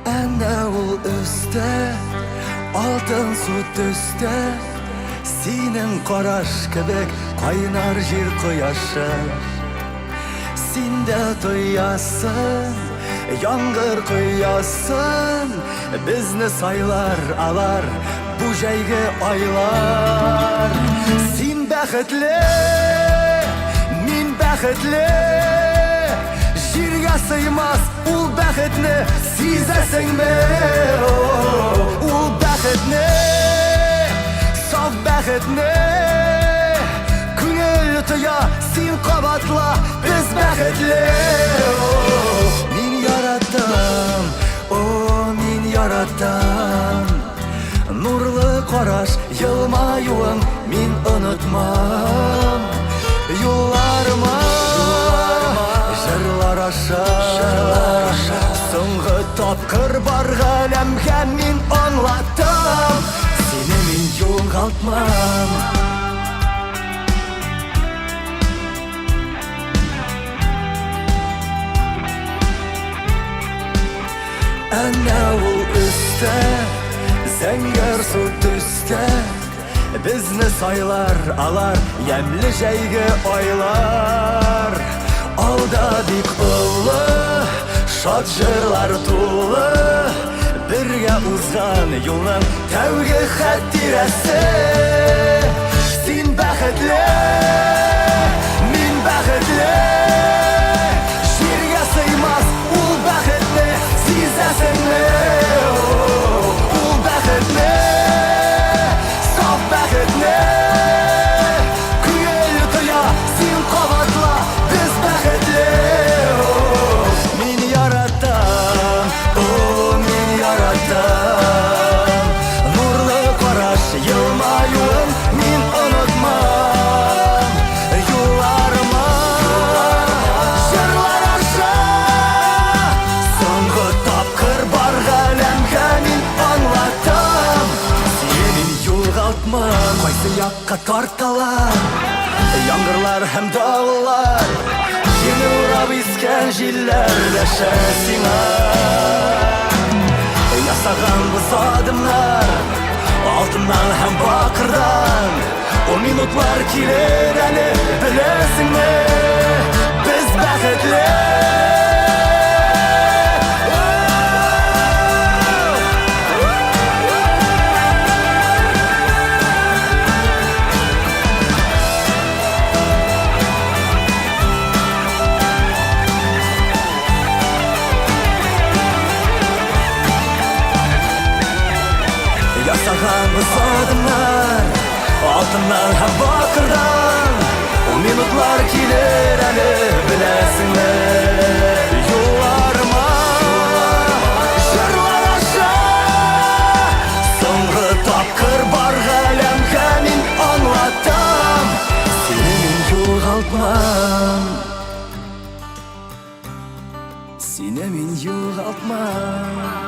Әнә ул өстә, алтын су төстә, синең караш кебек кайнар җир кояшы. Син дә тоясың, яңгыр коясың, безне сайлар алар бу җәйге айлар. Син бәхетле, мин бәхетле, җиргә сыймас ул бәхетне сизәсеңме? Ул бәхетне, саф бәхетне күңел тоя, син кабатла, без бәхетле. Мин яратам, о, мин яратам, нурлы караш, елмаюың мин онытмам. Юлларыма җырлар аша, соңгы тапкыр баргаләмгә мин аңлатам, сине мин югалтмам. Әнә ул өстә, зәңгәр су төстә, безне сайлар алар ямьле җәйге айлар. Алда бик олы, шат җырлар тулы, бергә узган юлның тәүге хәтирәсе. Син бәхетле, мин бәхетле, җиргә сыймас ул бәхетне сизәсеңме? Ул бәхетне, саф бәхетне күңел тоя, син кабатла, без бәхетле. Мин яратам, о, мин яратам, нурлы караш, елмаюың мин онытмам. Юлларыма җырлар аша, соңгы тапкыр баргаләмгә мин аңлатам, сине мин югалтмам. Кайсы якка тарталар яңгырлар һәм давыллар, җирне урап искән җилләр дәшә сиңа. Ясаган без адымнар алтыннан һәм бакырдан, о минутлар килер әле, беләсеңме? Без бәхетле. Ясаган без адымнар алтыннан һәм бакырдан, ул минутлар килер әле, беләсеңме? Юлларыма җырлар аша, соңгы тапкыр баргаләмгә мин аңлатам, сине мин югалтмам, сине мин югалтмам.